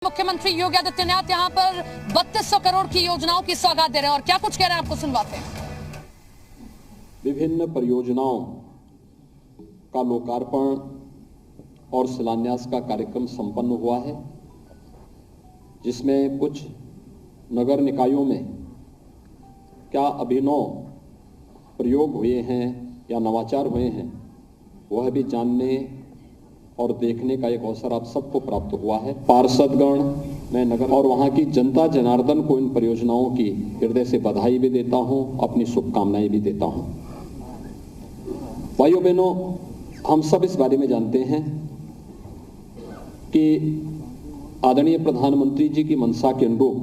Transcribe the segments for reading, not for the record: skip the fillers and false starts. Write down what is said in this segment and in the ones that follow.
मुख्यमंत्री योगी आदित्यनाथ यहां पर 3200 करोड़ की योजनाओं की सौगात दे रहे हैं और क्या कुछ कह रहे हैं आपको सुनवाते हैं। विभिन्न परियोजनाओं का लोकार्पण और शिलान्यास का कार्यक्रम संपन्न हुआ है, जिसमें कुछ नगर निकायों में क्या अभिनव प्रयोग हुए हैं या नवाचार हुए हैं, वह भी जानने और देखने का एक अवसर आप सबको प्राप्त हुआ है। पार्षदगण, मैं नगर और वहां की जनता जनार्दन को इन परियोजनाओं की हृदय से बधाई भी देता हूं, अपनी शुभकामनाएं भी देता हूं। भाइयों बहनों, हम सब इस बारे में जानते हैं कि आदरणीय प्रधानमंत्री जी की मंशा के अनुरूप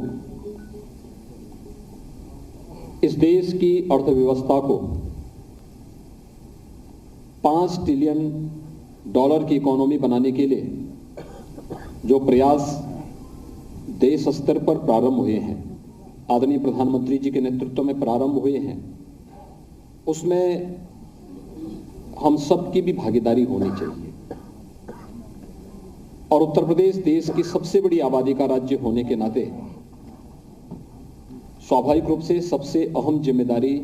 इस देश की अर्थव्यवस्था को $5 ट्रिलियन की इकोनॉमी बनाने के लिए जो प्रयास देश स्तर पर प्रारंभ हुए हैं, आदरणीय प्रधानमंत्री जी के नेतृत्व में प्रारंभ हुए हैं, उसमें हम सबकी भी भागीदारी होनी चाहिए। और उत्तर प्रदेश देश की सबसे बड़ी आबादी का राज्य होने के नाते स्वाभाविक रूप से सबसे अहम जिम्मेदारी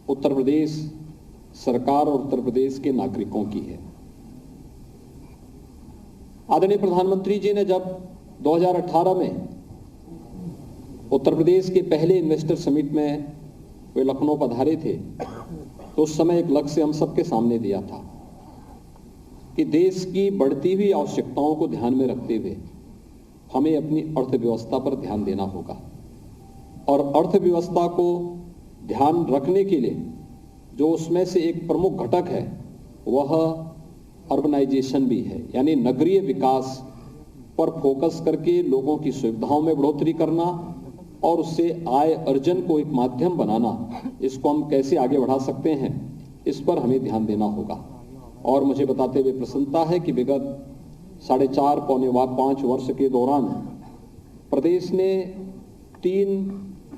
उत्तर प्रदेश सरकार और उत्तर प्रदेश के नागरिकों की है। आदरणीय प्रधानमंत्री जी ने जब 2018 में उत्तर प्रदेश के पहले इन्वेस्टर समिट में वे लखनऊ पधारे थे, तो उस समय एक लक्ष्य हम सबके सामने दिया था कि देश की बढ़ती हुई आवश्यकताओं को ध्यान में रखते हुए हमें अपनी अर्थव्यवस्था पर ध्यान देना होगा। और अर्थव्यवस्था को ध्यान रखने के लिए जो उसमें से एक प्रमुख घटक है वह अर्बनाइजेशन भी है, यानी नगरीय विकास पर फोकस करके लोगों की सुविधाओं में बढ़ोतरी करना और उससे आय अर्जन को एक माध्यम बनाना, इसको हम कैसे आगे बढ़ा सकते हैं, इस पर हमें ध्यान देना होगा। और मुझे बताते हुए प्रसन्नता है कि विगत 4.5 पौने 5 वर्ष के दौरान प्रदेश ने 3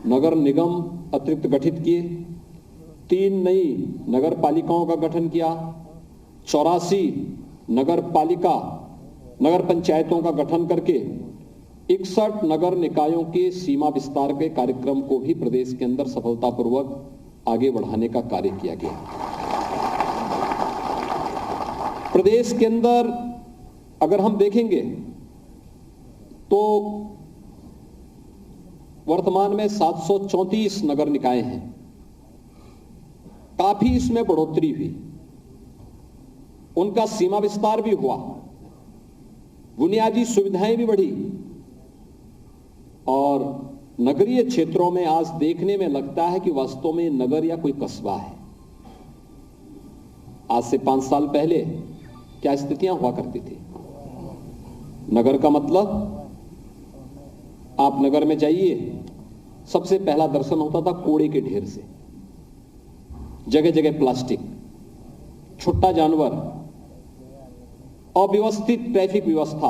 नगर निगम अतिरिक्त गठित किए, 3 नई नगर पालिकाओं का गठन किया, 84 नगर पंचायतों का गठन करके 61 नगर निकायों के सीमा विस्तार के कार्यक्रम को भी प्रदेश के अंदर सफलतापूर्वक आगे बढ़ाने का कार्य किया गया। प्रदेश के अंदर अगर हम देखेंगे तो वर्तमान में 734 नगर निकाय हैं। काफी इसमें बढ़ोतरी हुई, उनका सीमा विस्तार भी हुआ, बुनियादी सुविधाएं भी बढ़ी और नगरीय क्षेत्रों में आज देखने में लगता है कि वास्तव में नगर या कोई कस्बा है। आज से 5 साल पहले क्या स्थितियां हुआ करती थी? नगर का मतलब आप नगर में जाइए, सबसे पहला दर्शन होता था कूड़े के ढेर से, जगह जगह प्लास्टिक, छुट्टा जानवर, अव्यवस्थित ट्रैफिक व्यवस्था,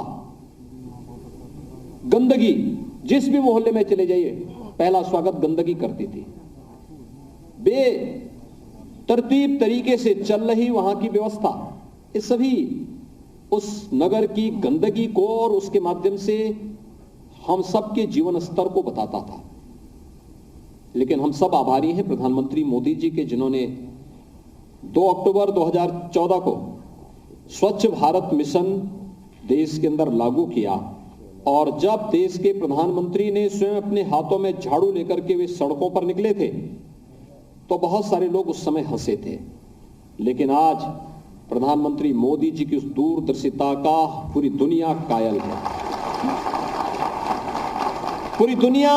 गंदगी। जिस भी मोहल्ले में चले जाइए पहला स्वागत गंदगी करती थी। बेतरतीब तरीके से चल रही वहां की व्यवस्था, ये सभी उस नगर की गंदगी को और उसके माध्यम से हम सबके जीवन स्तर को बताता था। लेकिन हम सब आभारी हैं प्रधानमंत्री मोदी जी के, जिन्होंने 2 अक्टूबर 2014 को स्वच्छ भारत मिशन देश के अंदर लागू किया। और जब देश के प्रधानमंत्री ने स्वयं अपने हाथों में झाड़ू लेकर के वे सड़कों पर निकले थे तो बहुत सारे लोग उस समय हंसे थे। लेकिन आज प्रधानमंत्री मोदी जी की उस दूरदर्शिता का पूरी दुनिया कायल है। पूरी दुनिया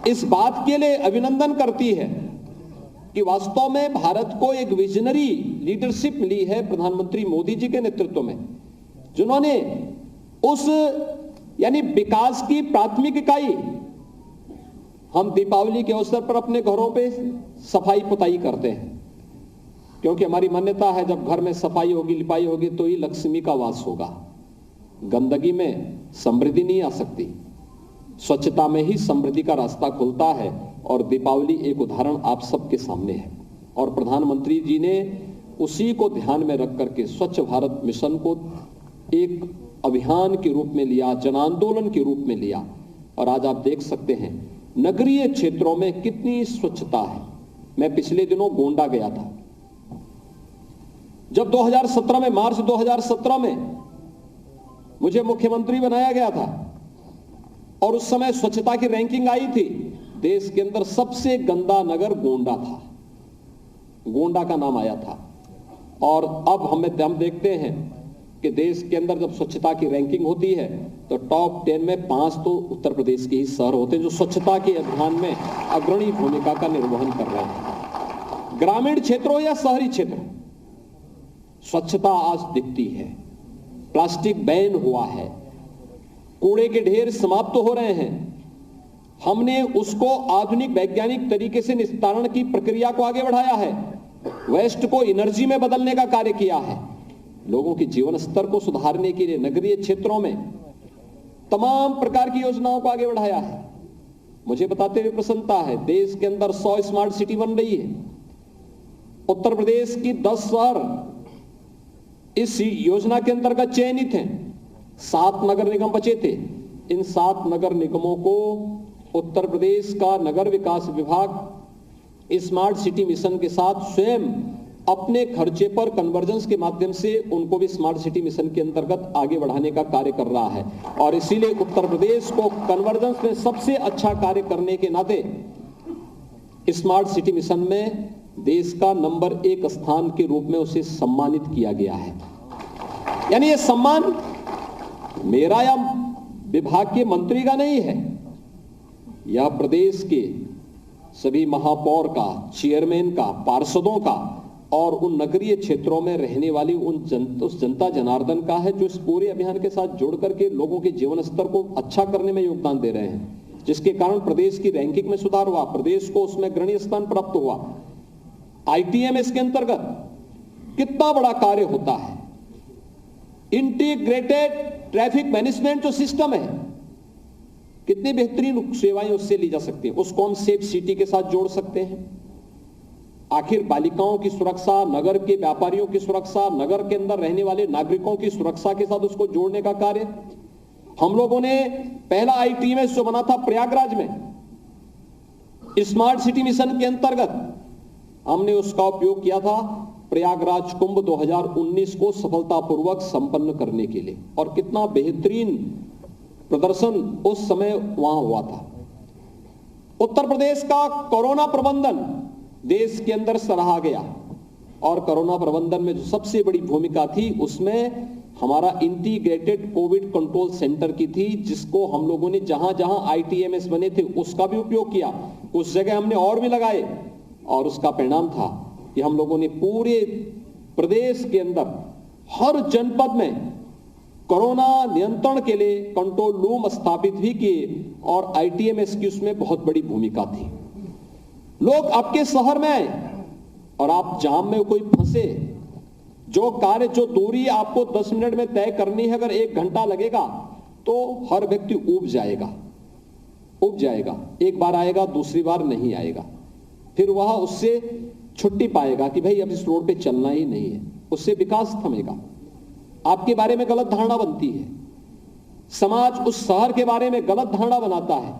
इस बात के लिए अभिनंदन करती है कि वास्तव में भारत को एक विजनरी लीडरशिप मिली है प्रधानमंत्री मोदी जी के नेतृत्व में, जिन्होंने उस यानी विकास की प्राथमिक इकाई, हम दीपावली के अवसर पर अपने घरों पे सफाई पुताई करते हैं, क्योंकि हमारी मान्यता है जब घर में सफाई होगी, लिपाई होगी तो ही लक्ष्मी का वास होगा। गंदगी में समृद्धि नहीं आ सकती, स्वच्छता में ही समृद्धि का रास्ता खुलता है। और दीपावली एक उदाहरण आप सबके सामने है। और प्रधानमंत्री जी ने उसी को ध्यान में रख करके स्वच्छ भारत मिशन को एक अभियान के रूप में लिया, जन आंदोलन के रूप में लिया, और आज आप देख सकते हैं नगरीय क्षेत्रों में कितनी स्वच्छता है। मैं पिछले दिनों गोंडा गया था। जब 2017 में, मार्च 2017 में मुझे मुख्यमंत्री बनाया गया था और उस समय स्वच्छता की रैंकिंग आई थी, देश के अंदर सबसे गंदा नगर गोंडा था, गोंडा का नाम आया था। और अब हम देखते हैं कि देश के अंदर जब स्वच्छता की रैंकिंग होती है तो टॉप 10 में 5 तो उत्तर प्रदेश के ही शहर होते हैं जो स्वच्छता के अभियान में अग्रणी भूमिका का निर्वहन कर रहे हैं। ग्रामीण क्षेत्र हो या शहरी क्षेत्र, स्वच्छता आज दिखती है। प्लास्टिक बैन हुआ है, कूड़े के ढेर समाप्त हो रहे हैं। हमने उसको आधुनिक वैज्ञानिक तरीके से निस्तारण की प्रक्रिया को आगे बढ़ाया है, वेस्ट को एनर्जी में बदलने का कार्य किया है, लोगों के जीवन स्तर को सुधारने के लिए नगरीय क्षेत्रों में तमाम प्रकार की योजनाओं को आगे बढ़ाया है। मुझे बताते हुए प्रसन्नता है, देश के अंदर 100 स्मार्ट सिटी बन रही है। उत्तर प्रदेश की 10 शहर इस योजना के अंतर्गत चयनित हैं। 7 नगर निगम बचे थे। इन 7 नगर निगमों को उत्तर प्रदेश का नगर विकास विभाग स्मार्ट सिटी मिशन के साथ स्वयं अपने खर्चे पर कन्वर्जेंस के माध्यम से उनको भी स्मार्ट सिटी मिशन के अंतर्गत आगे बढ़ाने का कार्य कर रहा है। और इसीलिए उत्तर प्रदेश को कन्वर्जेंस में सबसे अच्छा कार्य करने के नाते स्मार्ट सिटी मिशन में देश का नंबर 1 स्थान के रूप में उसे सम्मानित किया गया है। यानी यह सम्मान मेरा या विभाग के मंत्री का नहीं है, यह प्रदेश के सभी महापौर का, चेयरमैन का, पार्षदों का और उन नगरीय क्षेत्रों में रहने वाली उस जनता जनार्दन का है जो इस पूरे अभियान के साथ जुड़ करके लोगों के जीवन स्तर को अच्छा करने में योगदान दे रहे हैं, जिसके कारण प्रदेश की रैंकिंग में सुधार हुआ, प्रदेश को उसमें अग्रणी स्थान प्राप्त हुआ। आईटीएमएस के अंतर्गत कितना बड़ा कार्य होता है। इंटीग्रेटेड ट्रैफिक मैनेजमेंट जो सिस्टम है, कितनी बेहतरीन सेवाएं उससे ली जा सकती हैं, उसको हम सेफ सिटी के साथ जोड़ सकते हैं। आखिर बालिकाओं की सुरक्षा, नगर के व्यापारियों की सुरक्षा, नगर के अंदर रहने वाले नागरिकों की सुरक्षा के साथ उसको जोड़ने का कार्य हम लोगों ने पहला आईटीएमएस जो बना था प्रयागराज में, स्मार्ट सिटी मिशन के अंतर्गत हमने उसका उपयोग किया था प्रयागराज कुंभ 2019 को सफलतापूर्वक संपन्न करने के लिए। और कितना बेहतरीन प्रदर्शन उस समय वहां हुआ था। उत्तर प्रदेश का कोरोना प्रबंधन देश के अंदर सराहा गया और कोरोना प्रबंधन में जो सबसे बड़ी भूमिका थी उसमें हमारा इंटीग्रेटेड कोविड कंट्रोल सेंटर की थी, जिसको हम लोगों ने जहां जहां आईटीएमएस बने थे उसका भी उपयोग किया, उस जगह हमने और भी लगाए। और उसका परिणाम था कि हम लोगों ने पूरे प्रदेश के अंदर हर जनपद में कोरोना नियंत्रण के लिए कंट्रोल रूम स्थापित भी किए और आईटीएमएस की उसमें बहुत बड़ी भूमिका थी। लोग आपके शहर में आए और आप जाम में कोई फंसे, जो कार्य, जो दूरी आपको 10 मिनट में तय करनी है, अगर 1 घंटा लगेगा तो हर व्यक्ति ऊब जाएगा। एक बार आएगा, दूसरी बार नहीं आएगा, फिर वह उससे छुट्टी पाएगा कि भाई अब इस रोड पे चलना ही नहीं है, उससे विकास थमेगा। आपके बारे में गलत धारणा बनती है, समाज उस शहर के बारे में गलत धारणा बनाता है,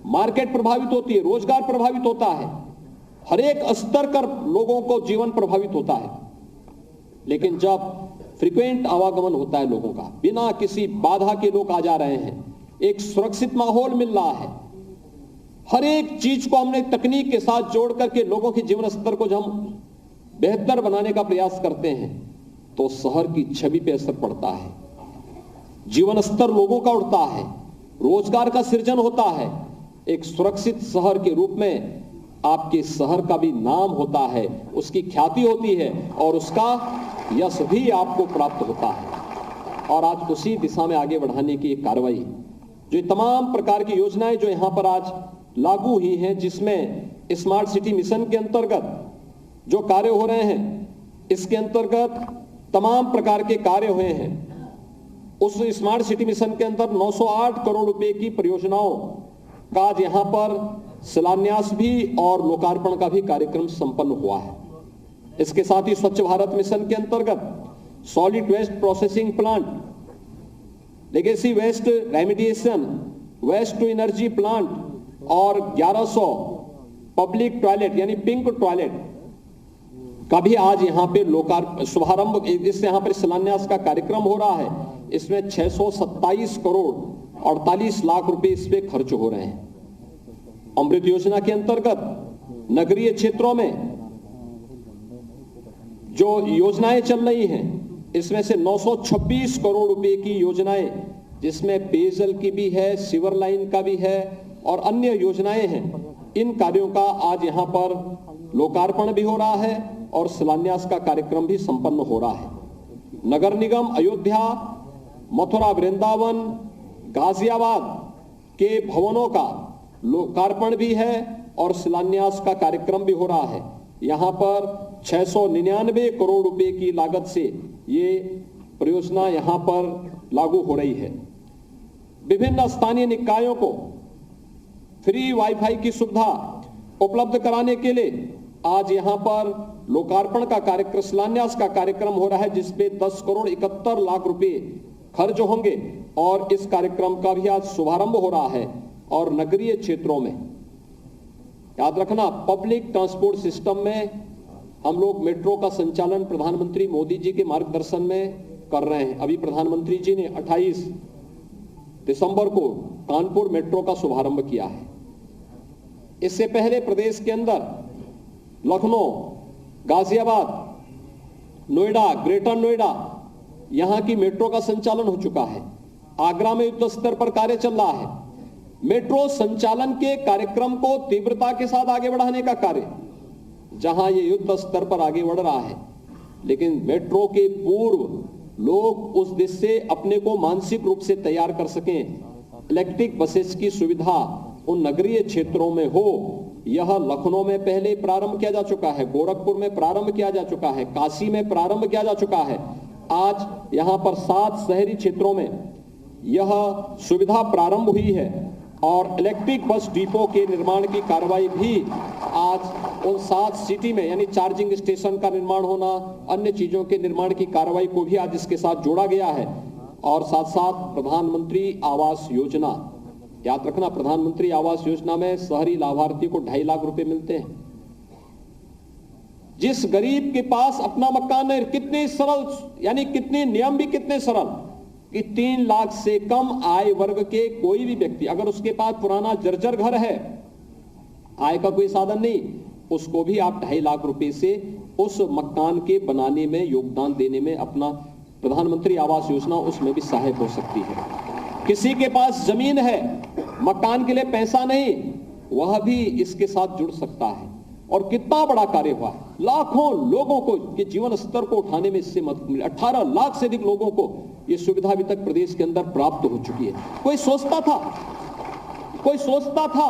मार्केट प्रभावित होती है, रोजगार प्रभावित होता है, हर एक स्तर पर लोगों को जीवन प्रभावित होता है। लेकिन जब फ्रीक्वेंट आवागमन होता है लोगों का, बिना किसी बाधा के लोग आ जा रहे हैं, एक सुरक्षित माहौल मिल रहा है, हर एक चीज को हमने तकनीक के साथ जोड़ करके लोगों के जीवन स्तर को जब हम बेहतर बनाने का प्रयास करते हैं तो शहर की छवि पे असर पड़ता है, जीवन स्तर लोगों का उठता है, रोजगार का सृजन होता है, एक सुरक्षित शहर के रूप में आपके शहर का भी नाम होता है, उसकी ख्याति होती है और उसका यश भी आपको प्राप्त होता है। और आज उसी दिशा में आगे बढ़ाने की एक कार्रवाई, जो तमाम प्रकार की योजनाएं जो यहां पर आज लागू हुई हैं, जिसमें स्मार्ट सिटी मिशन के अंतर्गत जो कार्य हो रहे हैं, इसके अंतर्गत तमाम प्रकार के कार्य हुए हैं। उस स्मार्ट सिटी मिशन के अंदर 908 करोड़ रुपए की परियोजनाओं का आज यहां पर शिलान्यास भी और लोकार्पण का भी कार्यक्रम संपन्न हुआ है। इसके साथ ही स्वच्छ भारत मिशन के अंतर्गत solid waste processing plant legacy waste remediation, waste to energy plant और 1100 पब्लिक टॉयलेट यानी पिंक टॉयलेट का भी आज यहां पे शुभारंभ, इससे यहां पर शिलान्यास का कार्यक्रम हो रहा है। इसमें 627 करोड़ 48 लाख रुपए इस पे खर्च हो रहे हैं। अमृत योजना के अंतर्गत नगरीय क्षेत्रों में जो योजनाएं चल रही हैं, इसमें से 926 करोड़ रुपए की योजनाएं, जिसमें पेयजल की भी है, सीवर लाइन का भी है और अन्य योजनाएं हैं, इन कार्यों का आज यहां पर लोकार्पण भी हो रहा है और शिलान्यास का कार्यक्रम भी संपन्न हो रहा है। नगर निगम अयोध्या, मथुरा, वृंदावन, गाजियाबाद के भवनों का लोकार्पण भी है और शिलान्यास का कार्यक्रम भी हो रहा है। यहां पर 699 करोड़ रुपए की लागत से ये परियोजना यहां पर लागू हो रही है। विभिन्न स्थानीय निकायों को फ्री वाईफाई की सुविधा उपलब्ध कराने के लिए आज यहां पर लोकार्पण का कार्यक्रम, शिलान्यास का कार्यक्रम हो रहा है, जिसपे 10 करोड़ 71 लाख रुपए खर्च होंगे और इस कार्यक्रम का भी आज शुभारंभ हो रहा है। और नगरीय क्षेत्रों में याद रखना, पब्लिक ट्रांसपोर्ट सिस्टम में हम लोग मेट्रो का संचालन प्रधानमंत्री मोदी जी के मार्गदर्शन में कर रहे हैं। अभी प्रधानमंत्री जी ने 28 दिसंबर को कानपुर मेट्रो का शुभारंभ किया है। इससे पहले प्रदेश के अंदर लखनऊ, गाजियाबाद, नोएडा, ग्रेटर नोएडा, यहां की मेट्रो का संचालन हो चुका है। आगरा में युद्ध स्तर पर कार्य चल रहा है। मेट्रो संचालन के कार्यक्रम को तीव्रता के साथ आगे बढ़ाने का कार्य जहां ये युद्ध स्तर पर आगे बढ़ रहा है, लेकिन मेट्रो के पूर्व लोग उस दिशा से अपने को मानसिक रूप से तैयार कर सकें, इलेक्ट्रिक बसेस की सुविधा उन नगरीय क्षेत्रों में हो। यह लखनऊ में पहले प्रारंभ किया जा चुका है, गोरखपुर में प्रारंभ किया जा चुका है, काशी में प्रारंभ किया जा चुका है। आज यहां पर 7 शहरी क्षेत्रों में यह सुविधा प्रारंभ हुई है और इलेक्ट्रिक बस डिपो के निर्माण की कार्रवाई भी आज उन 7 सिटी में, यानी चार्जिंग स्टेशन का निर्माण होना, अन्य चीजों के निर्माण की कार्रवाई को भी आज इसके साथ जोड़ा गया है। और साथ साथ प्रधानमंत्री आवास योजना, याद रखना, प्रधानमंत्री आवास योजना में शहरी लाभार्थी को 2.5 लाख रुपए मिलते हैं। जिस गरीब के पास अपना मकान है, कितने सरल, यानी कितने नियम भी कितने सरल कि 3 लाख से कम आय वर्ग के कोई भी व्यक्ति, अगर उसके पास पुराना जर्जर घर है, आय का कोई साधन नहीं, उसको भी आप 2.5 लाख रुपए से उस मकान के बनाने में, योगदान देने में, अपना प्रधानमंत्री आवास योजना उसमें भी सहायक हो सकती है। किसी के पास जमीन है, मकान के लिए पैसा नहीं, वह भी इसके साथ जुड़ सकता है। और कितना बड़ा कार्य हुआ है, लाखों लोगों को के जीवन स्तर को उठाने में इससे मदद मिली। 18 लाख से अधिक लोगों को ये सुविधा अभी तक प्रदेश के अंदर प्राप्त हो चुकी है। कोई सोचता था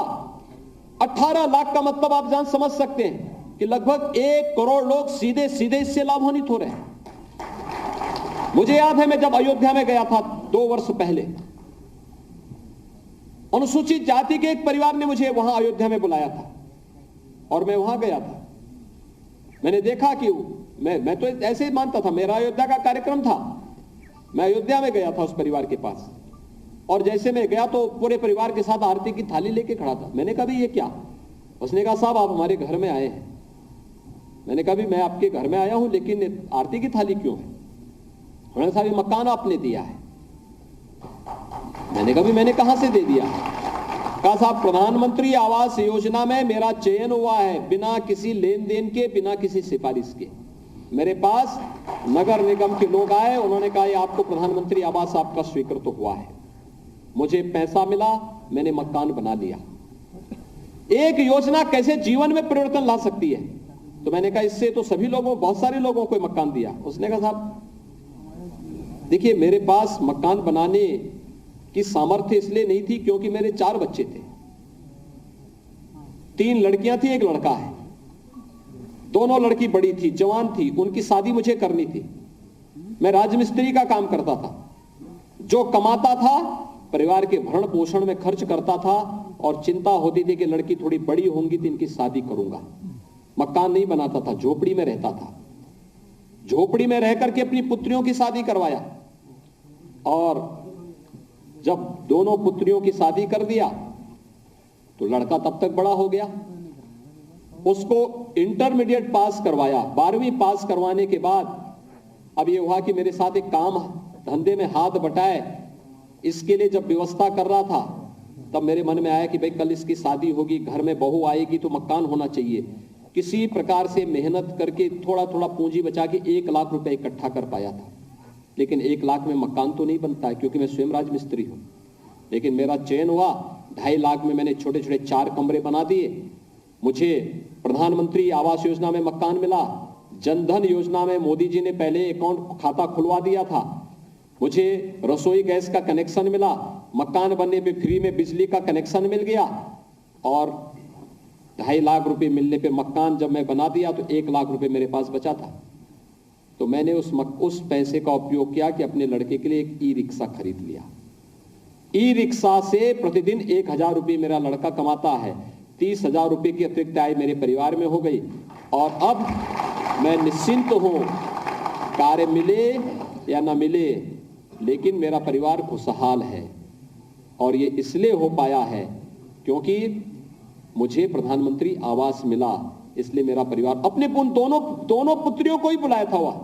18 लाख का मतलब आप जान समझ सकते हैं कि लगभग 1 करोड़ लोग सीधे सीधे इससे लाभान्वित हो रहे हैं। मुझे याद है, मैं जब अयोध्या में गया था 2 वर्ष पहले, अनुसूचित जाति के एक परिवार ने मुझे वहां अयोध्या में बुलाया था और मैं वहां गया था। मैंने देखा कि मैं तो ऐसे ही मानता था, मेरा अयोध्या का कार्यक्रम था, मैं अयोध्या में गया था उस परिवार के पास, और जैसे मैं गया तो पूरे परिवार के साथ आरती की थाली लेके खड़ा था। मैंने कहा भाई ये क्या? उसने कहा साहब आप हमारे घर में आए हैं। मैंने कहा मैं आपके घर में आया हूं, लेकिन आरती की थाली क्यों है? उन्होंने कहा मकान आपने दिया है। मैंने कहा मैंने कहां से दे दिया? कहा साहब प्रधानमंत्री आवास योजना में मेरा चयन हुआ है, बिना किसी लेन देन के, बिना किसी सिफारिश के। मेरे पास नगर निगम के लोग आए, उन्होंने कहा ये आपको प्रधानमंत्री आवास आपका स्वीकृत तो हुआ है। मुझे पैसा मिला, मैंने मकान बना लिया। एक योजना कैसे जीवन में परिवर्तन ला सकती है? तो मैंने कहा इससे तो सभी लोगों, बहुत सारे लोगों को मकान दिया। उसने कहा साहब देखिए मेरे पास मकान बनाने की सामर्थ्य इसलिए नहीं थी क्योंकि मेरे 4 बच्चे थे, 3 लड़कियां थी, 1 लड़का है। दोनों लड़की बड़ी थी, जवान थी, उनकी शादी मुझे करनी थी। मैं राजमिस्त्री का काम करता था, जो कमाता था परिवार के भरण पोषण में खर्च करता था, और चिंता होती थी कि लड़की थोड़ी बड़ी होंगी तो इनकी शादी करूंगा। मकान नहीं बनाता था, झोपड़ी में रहता था। झोपड़ी में रहकर के अपनी पुत्रियों की शादी करवाया, और जब दोनों पुत्रियों की शादी कर दिया तो लड़का तब तक बड़ा हो गया, उसको इंटरमीडिएट पास करवाया, 12वीं पास करवाने के बाद अब ये हुआ कि मेरे साथ एक काम धंधे में हाथ बटाए, इसके लिए जब व्यवस्था कर रहा था तब मेरे मन में आया कि भाई कल इसकी शादी होगी, घर में बहू आएगी तो मकान होना चाहिए। किसी प्रकार से मेहनत करके थोड़ा थोड़ा पूंजी बचा के 1 लाख रुपए इकट्ठा कर पाया था, लेकिन 1 लाख में मकान तो नहीं बनता है क्योंकि मैं स्वयं राजमिस्त्री हूं। लेकिन मेरा चयन हुआ, 2.5 लाख में मैंने छोटे छोटे 4 कमरे बना दिए। मुझे प्रधानमंत्री आवास योजना में मकान मिला, जनधन योजना में मोदी जी ने पहले अकाउंट खाता खुलवा दिया था, मुझे रसोई गैस का कनेक्शन मिला, मकान बनने पे फ्री में बिजली का कनेक्शन मिल गया, और 2.5 लाख रुपए मिलने पे मकान जब मैं बना दिया तो 1 लाख रुपए मेरे पास बचा था। तो मैंने उस पैसे का उपयोग किया कि अपने लड़के के लिए एक ई रिक्शा खरीद लिया। ई रिक्शा से प्रतिदिन 1,000 रुपये मेरा लड़का कमाता है, 30,000 रुपये की अतिरिक्त आय मेरे परिवार में हो गई, और अब मैं निश्चिंत हूं, कार्य मिले या न मिले लेकिन मेरा परिवार खुशहाल है। और ये इसलिए हो पाया है क्योंकि मुझे प्रधानमंत्री आवास मिला, इसलिए मेरा परिवार, अपने दोनों पुत्रियों को ही बुलाया था वह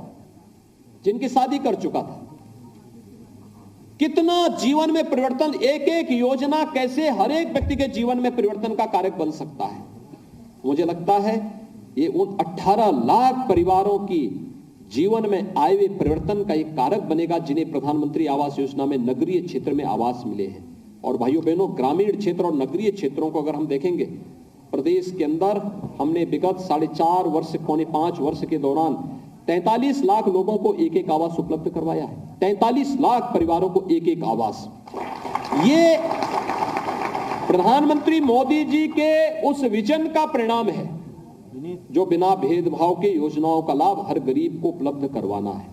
जिनकी शादी कर चुका था। कितना जीवन में परिवर्तन, एक एक योजना कैसे हर एक व्यक्ति के जीवन में परिवर्तन का कारक बन सकता है। मुझे लगता है ये उन 18 लाख परिवारों की जीवन में आए हुए परिवर्तन का एक कारक बनेगा जिन्हें प्रधानमंत्री आवास योजना में नगरीय क्षेत्र में आवास मिले हैं। और भाइयों बहनों, ग्रामीण क्षेत्र और नगरीय क्षेत्रों को अगर हम देखेंगे, प्रदेश के अंदर हमने विगत 4.5 वर्ष, 4.5 वर्ष के दौरान 43 लाख लोगों को एक एक आवास उपलब्ध करवाया है। 43 लाख परिवारों को एक एक आवास। ये प्रधानमंत्री मोदी जी के उस विजन का परिणाम है जो बिना भेदभाव के योजनाओं का लाभ हर गरीब को उपलब्ध करवाना है।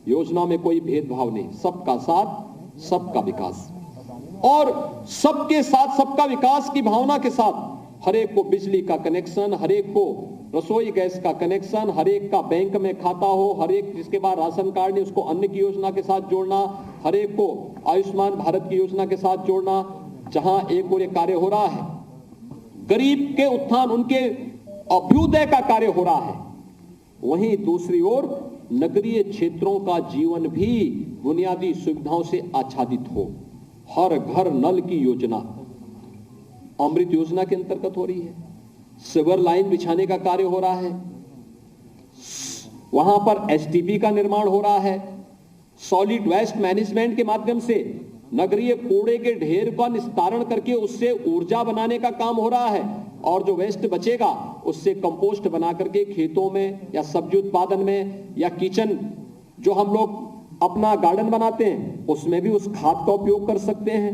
योजना में कोई भेदभाव नहीं, सबका साथ सबका विकास, और सबके साथ सबका विकास की भावना के साथ हर एक को बिजली का कनेक्शन, हर एक को रसोई गैस का कनेक्शन, हर एक का बैंक में खाता हो, हर एक जिसके बाद राशन कार्ड है उसको अन्न की योजना के साथ जोड़ना, हर एक को आयुष्मान भारत की योजना के साथ जोड़ना। जहां एक और एक कार्य हो रहा है, गरीब के उत्थान, उनके अभ्युदय का कार्य हो रहा है, वहीं दूसरी ओर नगरीय क्षेत्रों का जीवन भी बुनियादी सुविधाओं से आच्छादित हो। हर घर नल की योजना अमृत योजना के अंतर्गत हो रही है, सीवर लाइन बिछाने का कार्य हो रहा है, वहां पर एसटीपी का निर्माण हो रहा है, सॉलिड वेस्ट मैनेजमेंट के माध्यम से नगरीय कूड़े के ढेर का निस्तारण करके उससे ऊर्जा बनाने का काम हो रहा है, और जो वेस्ट बचेगा उससे कंपोस्ट बना करके खेतों में या सब्जी उत्पादन में या किचन जो हम लोग अपना गार्डन बनाते हैं उसमें भी उस खाद का उपयोग कर सकते हैं।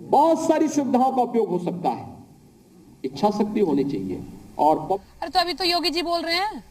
बहुत सारी सुविधाओं का उपयोग हो सकता है, इच्छा शक्ति होनी चाहिए। और अरे तो अभी तो योगी जी बोल रहे हैं